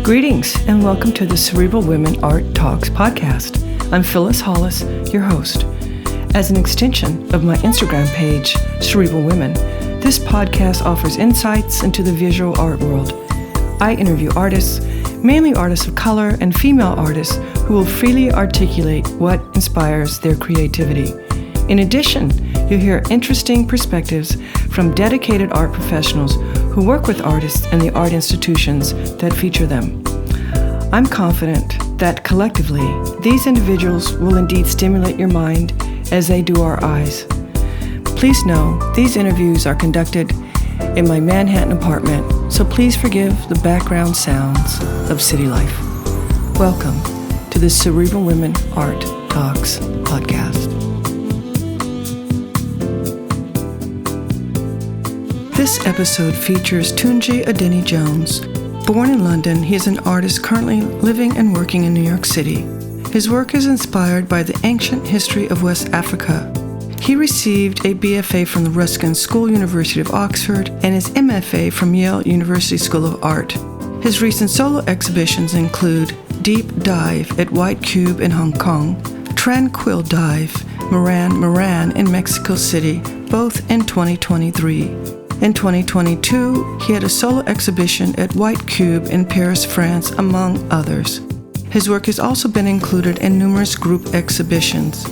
Greetings and welcome to the Cerebral Women Art Talks podcast. I'm Phyllis Hollis, your host. As an extension of my Instagram page, Cerebral Women, this podcast offers insights into the visual art world. I interview artists, mainly artists of color and female artists who will freely articulate what inspires their creativity. In addition, you'll hear interesting perspectives from dedicated art professionals who work with artists and the art institutions that feature them. I'm confident that collectively, these individuals will indeed stimulate your mind as they do our eyes. Please know these interviews are conducted in my Manhattan apartment, so please forgive the background sounds of city life. Welcome to the Cerebral Women Art Talks podcast. This episode features Tunji Adeniyi-Jones. Born in London, he is an artist currently living and working in New York City. His work is inspired by the ancient history of West Africa. He received a BFA from the Ruskin School University of Oxford and his MFA from Yale University School of Art. His recent solo exhibitions include Deep Dive at White Cube in Hong Kong, Tranquil Dive, Morán Morán in Mexico City, both in 2023. In 2022, he had a solo exhibition at White Cube in Paris, France, among others. His work has also been included in numerous group exhibitions.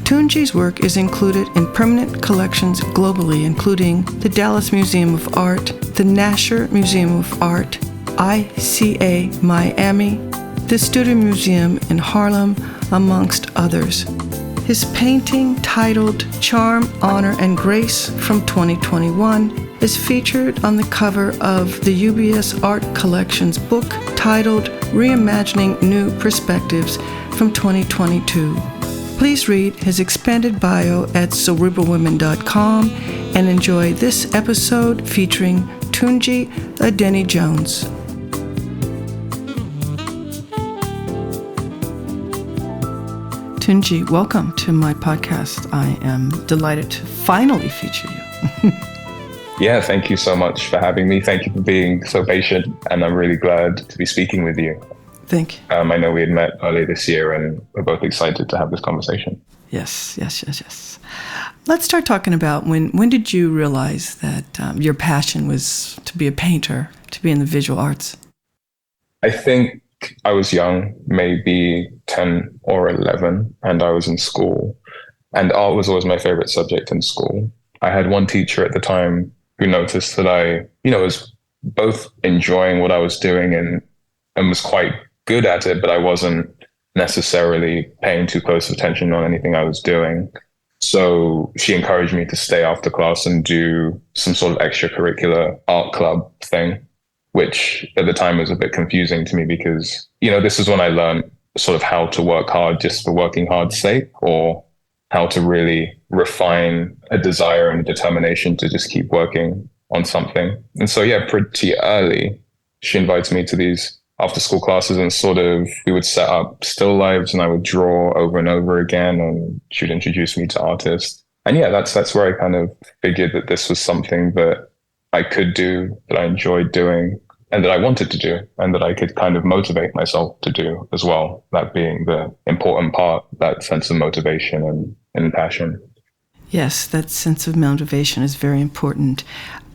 Tunji's work is included in permanent collections globally, including the Dallas Museum of Art, the Nasher Museum of Art, ICA Miami, the Studio Museum in Harlem, amongst others. His painting, titled Charm, Honor, and Grace from 2021, is featured on the cover of the UBS Art Collections book titled Reimagining New Perspectives from 2022. Please read his expanded bio at cerebralwomen.com and enjoy this episode featuring Tunji Adeniyi-Jones. Tunji, welcome to my podcast. I am delighted to finally feature you. Yeah, thank you so much for having me. Thank you for being so patient, and I'm really glad to be speaking with you. Thank you. I know we had met earlier this year, and we're both excited to have this conversation. Yes. Let's start talking about when did you realize that your passion was to be a painter, to be in the visual arts? I think I was young, maybe 10 or 11, and I was in school. And art was always my favorite subject in school. I had one teacher at the time who noticed that I, was both enjoying what I was doing and was quite good at it, but I wasn't necessarily paying too close attention on anything I was doing. So she encouraged me to stay after class and do some sort of extracurricular art club thing, which at the time was a bit confusing to me because, this is when I learned sort of how to work hard just for working hard's sake, or how to really refine a desire and a determination to just keep working on something. And so, pretty early, she invites me to these after school classes and we would set up still lives and I would draw over and over again, and she'd introduce me to artists. And that's where I kind of figured that this was something that I could do, that I enjoyed doing, and that I wanted to do, and that I could kind of motivate myself to do as well. That being the important part, that sense of motivation and passion. Yes, that sense of motivation is very important.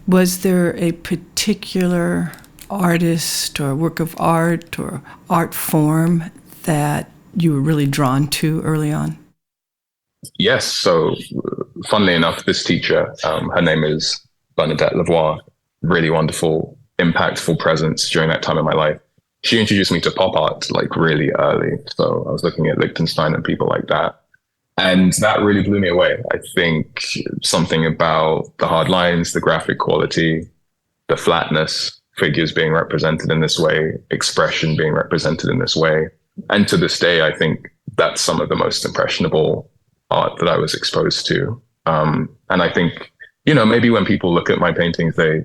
Was there a particular artist or work of art or art form that you were really drawn to early on? Yes. So funnily enough, this teacher, her name is Bernadette Lavoie, really wonderful, impactful presence during that time in my life. She introduced me to pop art really early. So I was looking at Lichtenstein and people like that. And that really blew me away. I think something about the hard lines, the graphic quality, the flatness, figures being represented in this way, expression being represented in this way. And to this day, I think that's some of the most impressionable art that I was exposed to. And I think, maybe when people look at my paintings, they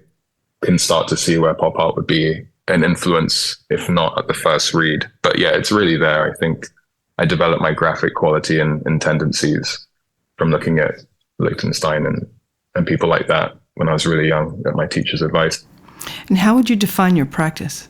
can start to see where pop art would be an influence, if not at the first read. But it's really there. I think I developed my graphic quality and tendencies from looking at Lichtenstein and people like that when I was really young, at my teacher's advice. And how would you define your practice?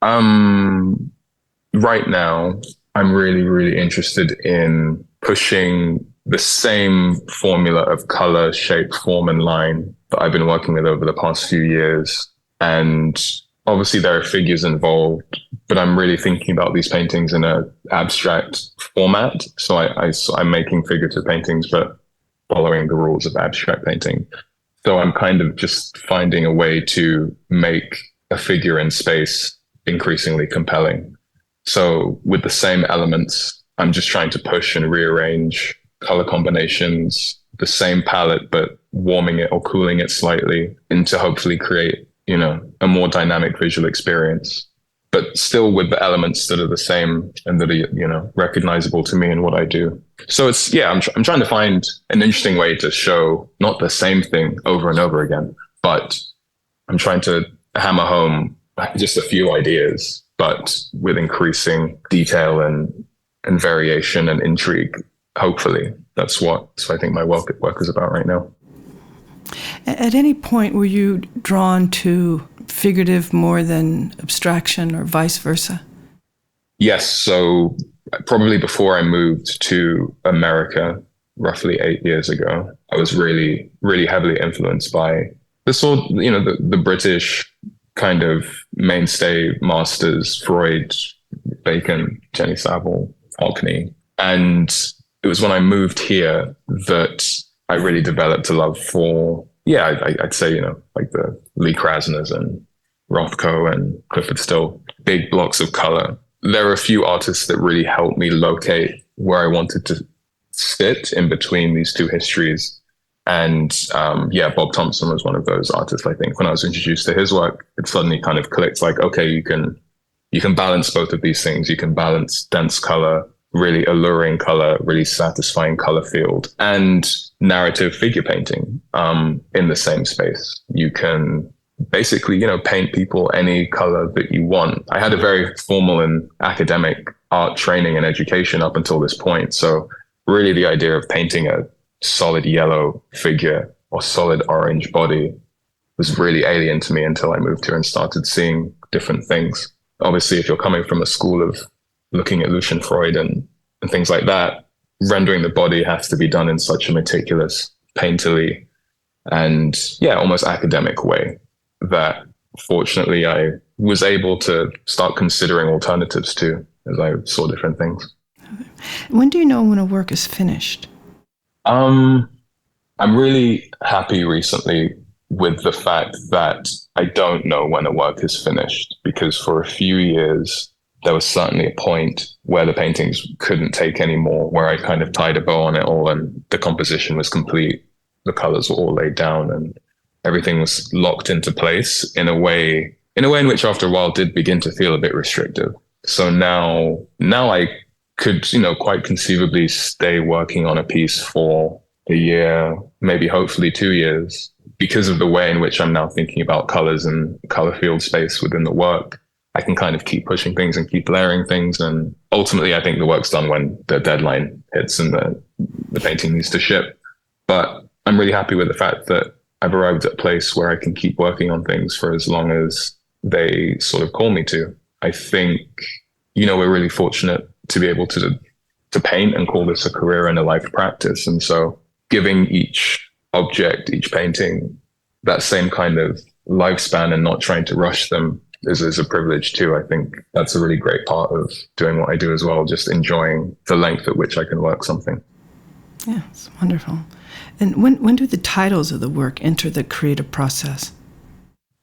Right now, I'm really, really interested in pushing the same formula of color, shape, form, and line that I've been working with over the past few years. And obviously, there are figures involved, but I'm really thinking about these paintings in an abstract format. So I'm making figurative paintings, but following the rules of abstract painting. So I'm kind of just finding a way to make a figure in space increasingly compelling. So with the same elements, I'm just trying to push and rearrange color combinations, the same palette, but warming it or cooling it slightly, and to hopefully create, a more dynamic visual experience, but still with the elements that are the same and that are, recognizable to me and what I do. So I'm trying to find an interesting way to show not the same thing over and over again, but I'm trying to hammer home just a few ideas, but with increasing detail and variation and intrigue. Hopefully, that's what I think my work is about right now. At any point, were you drawn to figurative more than abstraction, or vice versa? Yes. So probably before I moved to America, roughly 8 years ago, I was really, really heavily influenced by the British kind of mainstay masters: Freud, Bacon, Jenny Savile, Hockney. And it was when I moved here that I really developed a love for, I'd say, like the Lee Krasners and Rothko and Clifford Still, big blocks of color. There are a few artists that really helped me locate where I wanted to sit in between these two histories. And Bob Thompson was one of those artists. I think when I was introduced to his work, it suddenly kind of clicked, like, okay, you can balance both of these things. You can balance dense color, really alluring color, really satisfying color field, and narrative figure painting in the same space. You can basically, paint people any color that you want. I had a very formal and academic art training and education up until this point. So really the idea of painting a solid yellow figure or solid orange body was really alien to me until I moved here and started seeing different things. Obviously, if you're coming from a school of looking at Lucian Freud and things like that, rendering the body has to be done in such a meticulous, painterly, and almost academic way that fortunately I was able to start considering alternatives to, as I saw different things. When do you know when a work is finished? I'm really happy recently with the fact that I don't know when a work is finished, because for a few years, there was certainly a point where the paintings couldn't take any more, where I kind of tied a bow on it all and the composition was complete. The colors were all laid down and everything was locked into place in a way in which after a while did begin to feel a bit restrictive. So now I could, quite conceivably stay working on a piece for a year, maybe hopefully 2 years, because of the way in which I'm now thinking about colors and color field space within the work. I can kind of keep pushing things and keep layering things. And ultimately, I think the work's done when the deadline hits and the painting needs to ship. But I'm really happy with the fact that I've arrived at a place where I can keep working on things for as long as they sort of call me to. I think, we're really fortunate to be able to paint and call this a career and a life practice. And so giving each object, each painting, that same kind of lifespan and not trying to rush them is a privilege too. I think that's a really great part of doing what I do as well, just enjoying the length at which I can work something. Yeah, it's wonderful. And when do the titles of the work enter the creative process?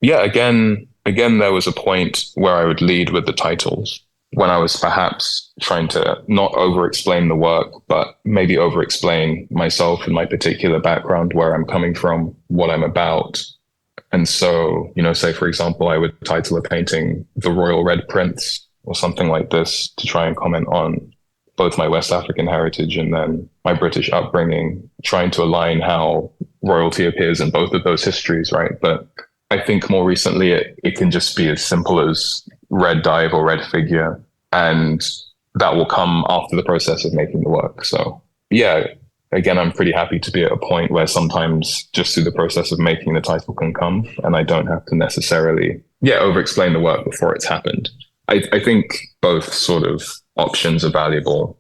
Yeah, again, there was a point where I would lead with the titles, when I was perhaps trying to not over-explain the work, but maybe over-explain myself and my particular background, where I'm coming from, what I'm about. And so, say, for example, I would title a painting The Royal Red Prince or something like this, to try and comment on both my West African heritage and then my British upbringing, trying to align how royalty appears in both of those histories, right? But I think more recently it can just be as simple as red dive or red figure, and that will come after the process of making the work. So again, I'm pretty happy to be at a point where sometimes just through the process of making the title can come, and I don't have to necessarily over explain the work before it's happened. I think both sort of options are valuable,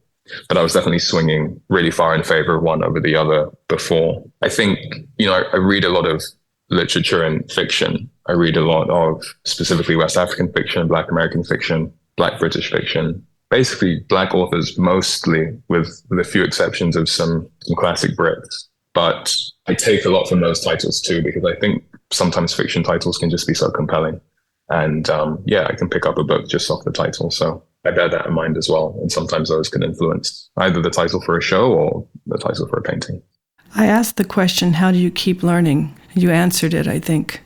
but I was definitely swinging really far in favor of one over the other before. I think, I read a lot of literature and fiction. I read a lot of specifically West African fiction, Black American fiction, Black British fiction, basically Black authors mostly, with a few exceptions of some classic Brits. But I take a lot from those titles too, because I think sometimes fiction titles can just be so compelling. And I can pick up a book just off the title. So I bear that in mind as well. And sometimes those can influence either the title for a show or the title for a painting. I asked the question, how do you keep learning? You answered it, I think.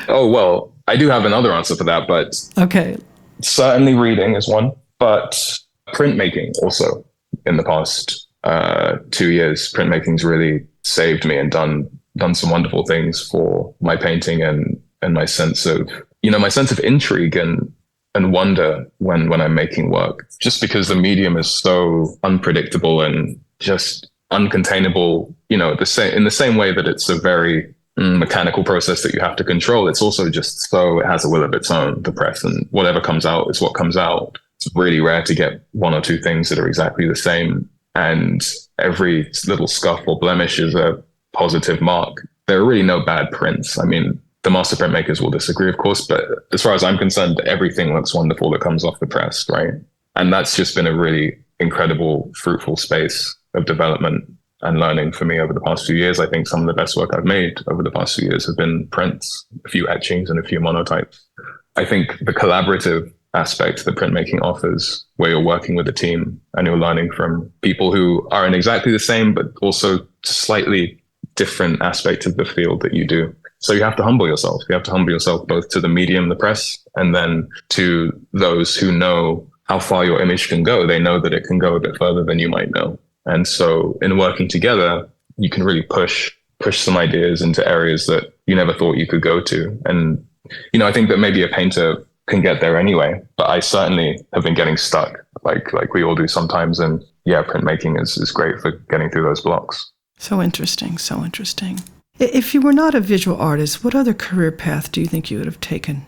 Oh, well, I do have another answer for that, but okay. Certainly reading is one, but printmaking also. In the past 2 years, printmaking's really saved me and done some wonderful things for my painting and my sense of, my sense of intrigue and wonder when I'm making work, just because the medium is so unpredictable and just uncontainable, in the same way that it's a very mechanical process that you have to control. It's also just so it has a will of its own, the press, and whatever comes out is what comes out. It's really rare to get one or two things that are exactly the same. And every little scuff or blemish is a positive mark. There are really no bad prints. I mean, the master printmakers will disagree, of course, but as far as I'm concerned, everything looks wonderful that comes off the press, right? And that's just been a really incredible, fruitful space of development and learning for me over the past few years. I think some of the best work I've made over the past few years have been prints, a few etchings and a few monotypes. I think the collaborative aspect that printmaking offers, where you're working with a team and you're learning from people who aren't exactly the same, but also slightly different aspect of the field that you do. So you have to humble yourself. You have to humble yourself both to the medium, the press, and then to those who know how far your image can go. They know that it can go a bit further than you might know. And so in working together, you can really push some ideas into areas that you never thought you could go to. And, I think that maybe a painter can get there anyway, but I certainly have been getting stuck like we all do sometimes. And printmaking is great for getting through those blocks. So interesting. So interesting. If you were not a visual artist, what other career path do you think you would have taken?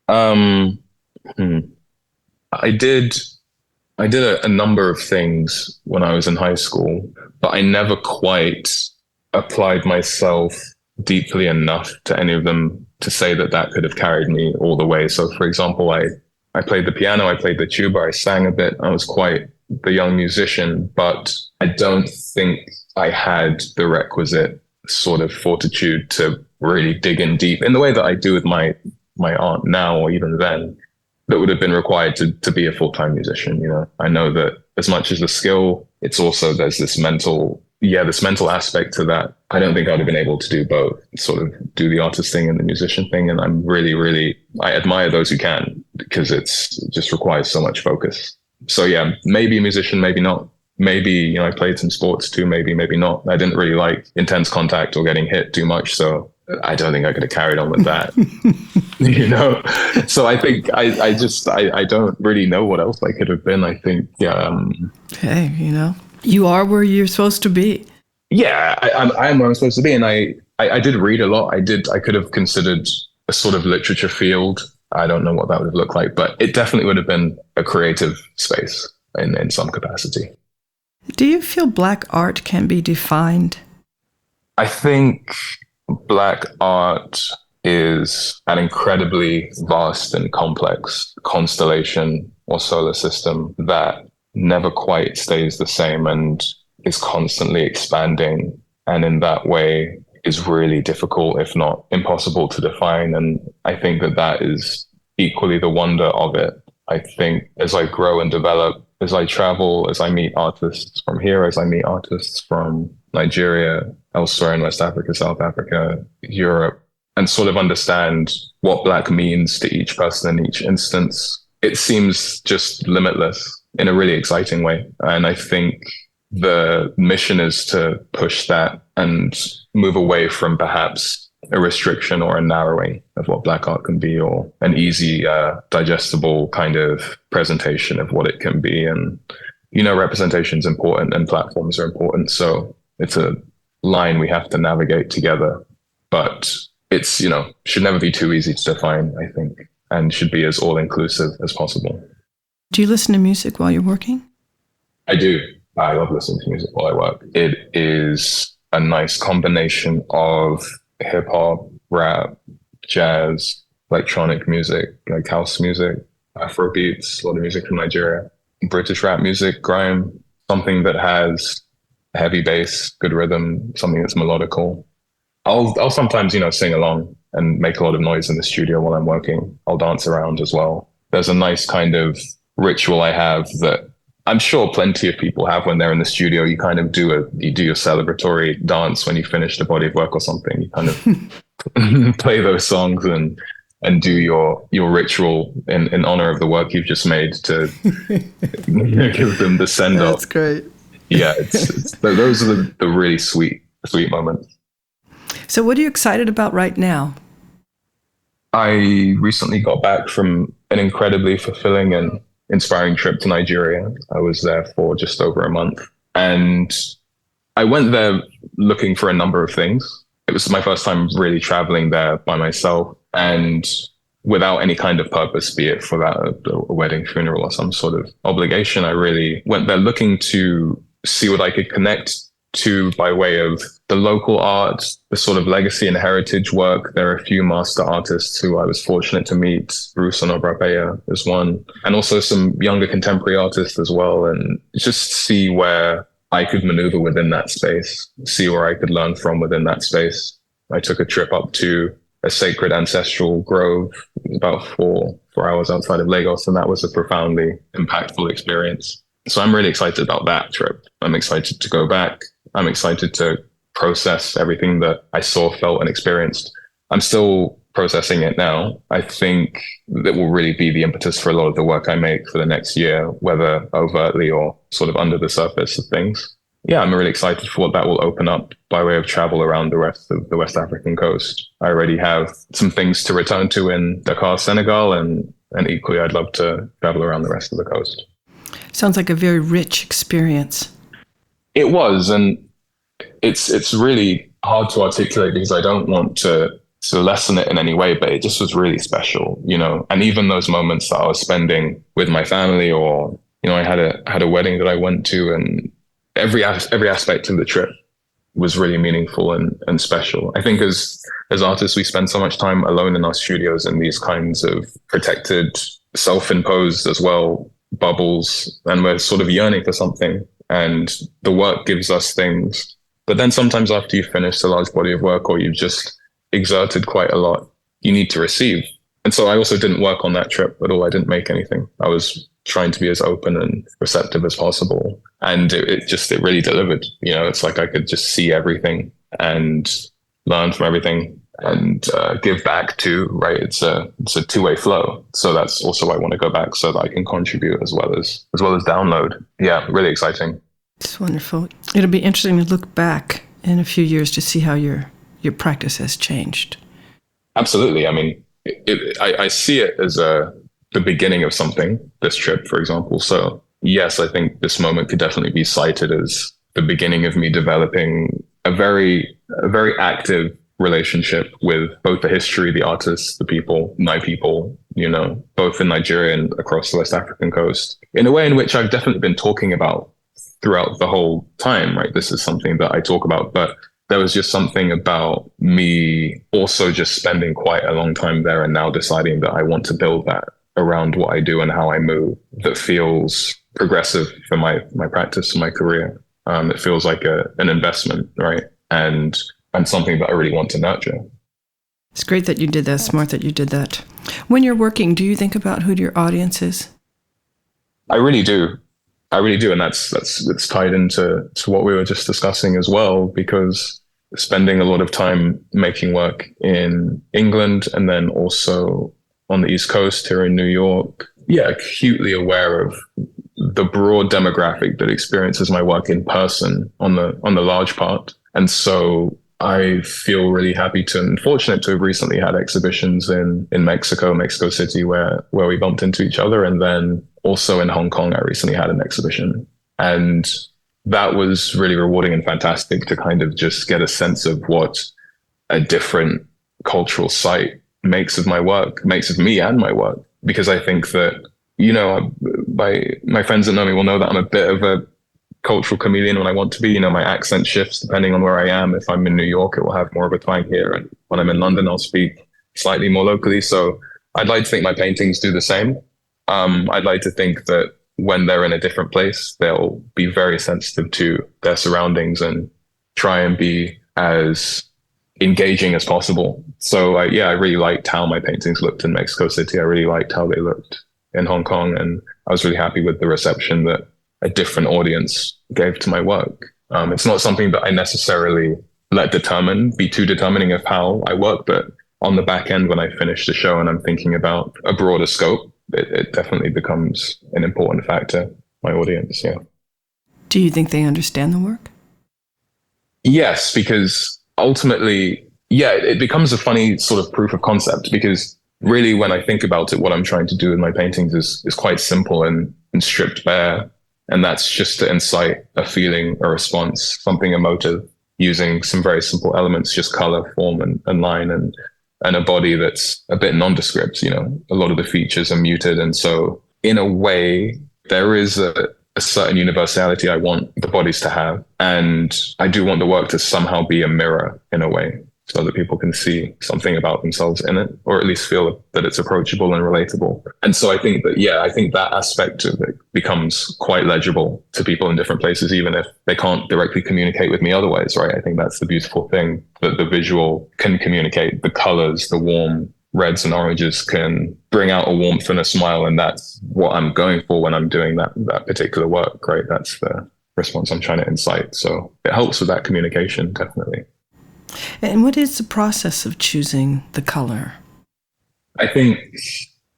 I did a number of things when I was in high school, but I never quite applied myself deeply enough to any of them to say that could have carried me all the way. So, for example, I played the piano, I played the tuba, I sang a bit. I was quite the young musician, but I don't think I had the requisite sort of fortitude to really dig in deep in the way that I do with my art now, or even then, that would have been required to be a full-time musician. I know that as much as the skill, it's also, there's this mental aspect to that. I don't think I'd have been able to do both, sort of do the artist thing and the musician thing. And I'm really, really, I admire those who can, because it just requires so much focus. So maybe a musician, maybe not. Maybe, I played some sports too, maybe not. I didn't really like intense contact or getting hit too much. So I don't think I could have carried on with that, So I think I don't really know what else I could have been. I think, Hey, you are where you're supposed to be. Yeah, I am where I'm supposed to be. And I did read a lot. I could have considered a sort of literature field. I don't know what that would have looked like, but it definitely would have been a creative space in some capacity. Do you feel Black art can be defined? I think Black art is an incredibly vast and complex constellation or solar system that never quite stays the same and is constantly expanding. And in that way is really difficult, if not impossible to define. And I think that is equally the wonder of it. I think as I grow and develop, as I travel, as I meet artists from here, as I meet artists from Nigeria, elsewhere in West Africa, South Africa, Europe, and sort of understand what Black means to each person in each instance, it seems just limitless in a really exciting way. And I think the mission is to push that and move away from perhaps a restriction or a narrowing of what Black art can be, or an easy, digestible kind of presentation of what it can be. And, representation is important and platforms are important. So it's a line we have to navigate together. But it's, should never be too easy to define, I think, and should be as all-inclusive as possible. Do you listen to music while you're working? I do. I love listening to music while I work. It is a nice combination of hip hop, rap, jazz, electronic music, like house music, Afro beats, a lot of music from Nigeria, British rap music, grime, something that has a heavy bass, good rhythm, something that's melodical. I'll sometimes, sing along and make a lot of noise in the studio while I'm working. I'll dance around as well. There's a nice kind of ritual I have that I'm sure plenty of people have when they're in the studio. You kind of do your celebratory dance when you finish the body of work or something. You kind of play those songs and do your ritual in honor of the work you've just made to give them the send off. That's great. Yeah, those are the really sweet moments. So what are you excited about right now? I recently got back from an incredibly fulfilling and inspiring trip to Nigeria. I was there for just over a month, and I went there looking for a number of things. It was my first time really traveling there by myself and without any kind of purpose, be it for a wedding, funeral, or some sort of obligation. I really went there looking to see what I could connect to by way of the local art, the sort of legacy and heritage work. There are a few master artists who I was fortunate to meet. Ruskin is one, and also some younger contemporary artists as well, and just see where I could maneuver within that space, see where I could learn from within that space. I took a trip up to a sacred ancestral grove about 4 hours outside of Lagos, and that was a profoundly impactful experience. So I'm really excited about that trip. I'm excited to go back. I'm excited to process everything that I saw, felt, and experienced. I'm still processing it now. I think that will really be the impetus for a lot of the work I make for the next year, whether overtly or sort of under the surface of things. Yeah, I'm really excited for what that will open up by way of travel around the rest of the West African coast. I already have some things to return to in Dakar, Senegal, and equally I'd love to travel around the rest of the coast. Sounds like a very rich experience. It was, and it's really hard to articulate because I don't want to lessen it in any way, but it just was really special, and even those moments that I was spending with my family, or, I had a wedding that I went to, and every aspect of the trip was really meaningful and special. I think as artists, we spend so much time alone in our studios in these kinds of protected, self-imposed as well, bubbles, and we're sort of yearning for something, and the work gives us things. But then sometimes after you've finished a large body of work, or you've just exerted quite a lot, you need to receive. And so I also didn't work on that trip at all. I didn't make anything. I was trying to be as open and receptive as possible. And it really delivered. It's like I could just see everything and learn from everything and give back too, right? It's a two-way flow. So that's also why I want to go back, so that I can contribute as well as download. Yeah, really exciting. It's wonderful. It'll be interesting to look back in a few years to see how your practice has changed. Absolutely. I mean, I see it as the beginning of something, this trip, for example. So yes, I think this moment could definitely be cited as the beginning of me developing a very active relationship with both the history, the artists, the people, my people, both in Nigeria and across the West African coast, in a way in which I've definitely been talking about throughout the whole time, right? This is something that I talk about, but there was just something about me also just spending quite a long time there and now deciding that I want to build that around what I do and how I move, that feels progressive for my practice and my career. It feels like an investment, right? And something that I really want to nurture. It's great that you did that. Smart that you did that. When you're working, do you think about who your audience is? I really do. And that's tied into what we were just discussing as well, because spending a lot of time making work in England and then also on the East Coast here in New York, acutely aware of the broad demographic that experiences my work in person on the large part. And so I feel really happy and fortunate to have recently had exhibitions in Mexico City, where we bumped into each other. And then also in Hong Kong, I recently had an exhibition. And that was really rewarding and fantastic to kind of just get a sense of what a different cultural site makes of my work, makes of me and my work. Because I think that, you know, my friends that know me will know that I'm a bit of a cultural chameleon when I want to be. You know, my accent shifts depending on where I am. If I'm in New York, it will have more of a twang here. And when I'm in London, I'll speak slightly more locally. So I'd like to think my paintings do the same. I'd like to think that when they're in a different place, they'll be very sensitive to their surroundings and try and be as engaging as possible. So I really liked how my paintings looked in Mexico City. I really liked how they looked in Hong Kong. And I was really happy with the reception that a different audience gave to my work. It's not something that I necessarily be too determining of how I work, but on the back end, when I finish the show and I'm thinking about a broader scope, it definitely becomes an important factor, my audience, yeah. Do you think they understand the work? Yes, because ultimately, it becomes a funny sort of proof of concept, because really when I think about it, what I'm trying to do with my paintings is quite simple and stripped bare. And that's just to incite a feeling, a response, something emotive, using some very simple elements, just color, form, and line, and a body that's a bit nondescript. You know, a lot of the features are muted. And so in a way, there is a certain universality I want the bodies to have. And I do want the work to somehow be a mirror in a way, so that people can see something about themselves in it, or at least feel that it's approachable and relatable. And so I think that aspect of it becomes quite legible to people in different places, even if they can't directly communicate with me otherwise, right? I think that's the beautiful thing, that the visual can communicate. The colors, the warm reds and oranges can bring out a warmth and a smile. And that's what I'm going for when I'm doing that particular work, right? That's the response I'm trying to incite. So it helps with that communication, definitely. And what is the process of choosing the color? I think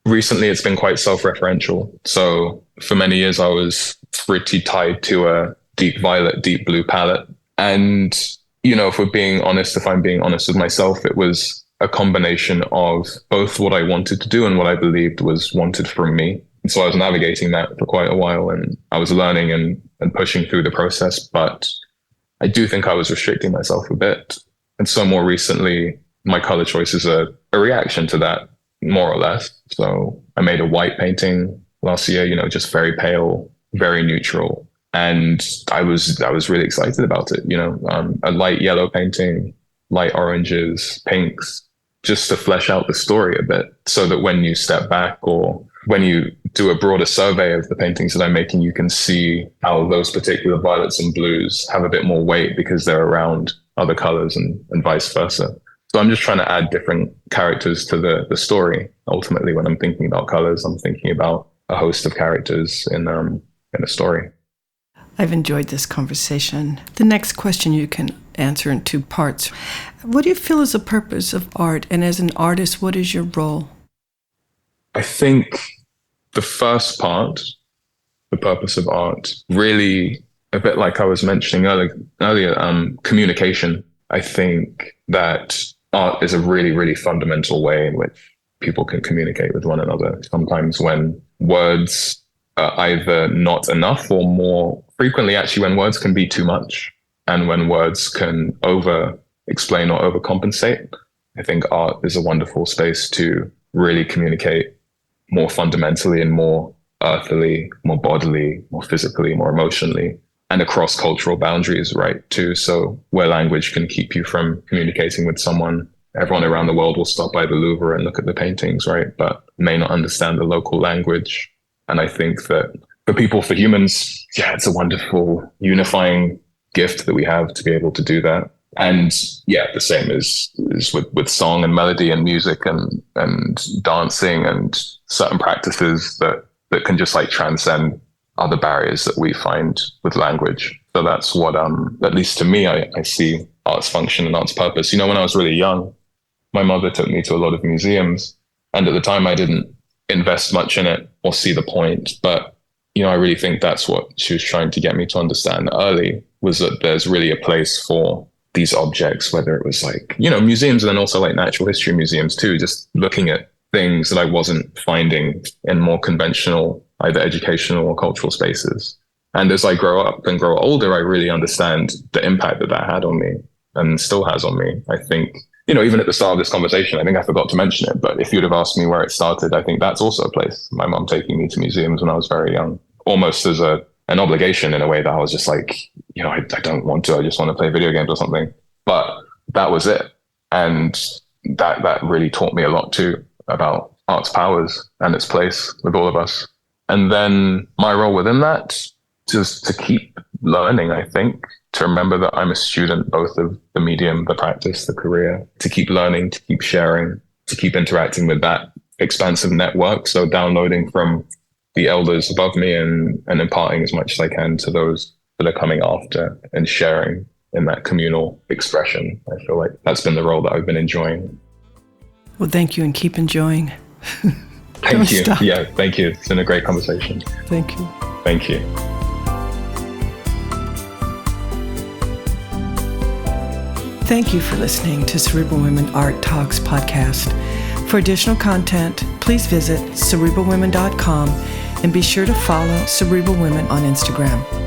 recently it's been quite self-referential. So for many years, I was pretty tied to a deep violet, deep blue palette. And, you know, if I'm being honest with myself, it was a combination of both what I wanted to do and what I believed was wanted from me. And so I was navigating that for quite a while, and I was learning and pushing through the process. But I do think I was restricting myself a bit. And so more recently, my color choices are a reaction to that, more or less. So I made a white painting last year, you know, just very pale, very neutral. And I was really excited about it, you know, a light yellow painting, light oranges, pinks, just to flesh out the story a bit, so that when you step back or when you do a broader survey of the paintings that I'm making, you can see how those particular violets and blues have a bit more weight because they're around other colors and vice versa. So I'm just trying to add different characters to the story. Ultimately, when I'm thinking about colors, I'm thinking about a host of characters in a story. I've enjoyed this conversation. The next question you can answer in two parts. What do you feel is the purpose of art? And as an artist, what is your role? I think the first part, the purpose of art, really, a bit like I was mentioning earlier, communication. I think that art is a really, really fundamental way in which people can communicate with one another. Sometimes when words are either not enough, or more frequently, actually, when words can be too much, and when words can over-explain or overcompensate. I think art is a wonderful space to really communicate more fundamentally and more earthily, more bodily, more physically, more emotionally, and across cultural boundaries, right, too. So where language can keep you from communicating with someone, everyone around the world will stop by the Louvre and look at the paintings, right, but may not understand the local language. And I think that for humans, it's a wonderful unifying gift that we have to be able to do that. And the same is with song and melody and music and dancing and certain practices that can just like transcend other barriers that we find with language. So that's what, at least to me, I see art's function and art's purpose. You know, when I was really young, my mother took me to a lot of museums, and at the time I didn't invest much in it or see the point. But, you know, I really think that's what she was trying to get me to understand early, was that there's really a place for these objects, whether it was like, you know, museums and then also like natural history museums too, just looking at things that I wasn't finding in more conventional, either educational or cultural spaces. And as I grow up and grow older, I really understand the impact that had on me and still has on me. I think even at the start of this conversation, I think I forgot to mention it, but if you'd have asked me where it started, I think that's also a place. My mom taking me to museums when I was very young, almost as an obligation in a way that I was just like, I don't want to, I just want to play video games or something. But that was it. And that really taught me a lot too about art's powers and its place with all of us. And then my role within that, just to keep learning, I think, to remember that I'm a student both of the medium, the practice, the career, to keep learning, to keep sharing, to keep interacting with that expansive network. So downloading from the elders above me and imparting as much as I can to those that are coming after, and sharing in that communal expression. I feel like that's been the role that I've been enjoying. Well, thank you, and keep enjoying. Thank you. Stop. Yeah, thank you. It's been a great conversation. Thank you. Thank you. Thank you for listening to Cerebral Women Art Talks podcast. For additional content, please visit cerebralwomen.com and be sure to follow Cerebral Women on Instagram.